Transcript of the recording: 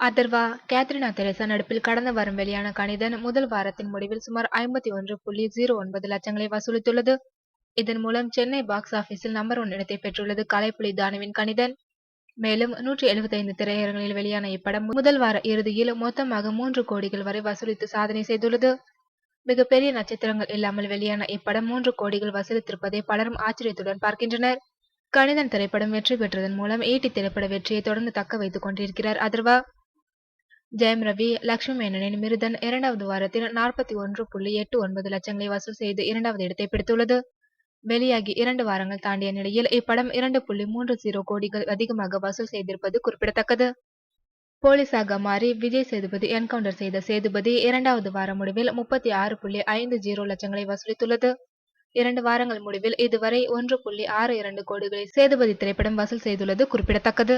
Atharva, Katerina Teresa நடிப்பில் கடந்த வாரம் வெளியான கணிதன் முதல் வாரத்தின் முடிவில் சுமார் 51.09 லட்சங்களை வசூலித்துள்ளது. இதன் மூலம் சென்னை பாக்ஸ் ஆபீஸில் நம்பர் 1 இடத்தை பெற்றுள்ளது கலைப்புலி தானுவின் கணிதன். மேலும் 175 திரையரங்களில் வெளியான இப்படம் முதல் வார இறுதியில் மொத்தமாக 3 கோடிகள் வரை வசூலித்து சாதனை செய்துள்ளது. மிகப்பெரிய நட்சத்திரங்கள் இல்லாமல் வெளியான இப்படம் 3 கோடிகள் வசூலித்திருப்பதை பலரும் ஆச்சரியத்துடன் பார்க்கின்றனர். கணிதன் திரைப்படம் வெற்றி பெற்றதன் மூலம் ஈட்டி திரைப்பட வெற்றியை தொடர்ந்து தக்க வைத்துக் கொண்டிருக்கிறார் அதர்வா. ஜெயம் ரவி, லட்சுமி மேனனின் மிருதன் 2வது வாரத்தில் 41.89 லட்சங்களை வசூல் செய்து 2வது இடத்தை பிடித்துள்ளது. வெளியாகி 2 வாரங்கள் தாண்டிய நிலையில் இப்படம் 2.30 கோடிகள் அதிகமாக வசூல் செய்திருப்பது குறிப்பிடத்தக்கது. போலீசாக மாறி விஜய் சேதுபதி என்கவுண்டர் செய்த சேதுபதி 2வது வார முடிவில் 36.50 லட்சங்களை வசூலித்துள்ளது. 2 வாரங்கள் முடிவில் இதுவரை 1.62 கோடிகளை சேதுபதி திரைப்படம் வசூல் செய்துள்ளது குறிப்பிடத்தக்கது.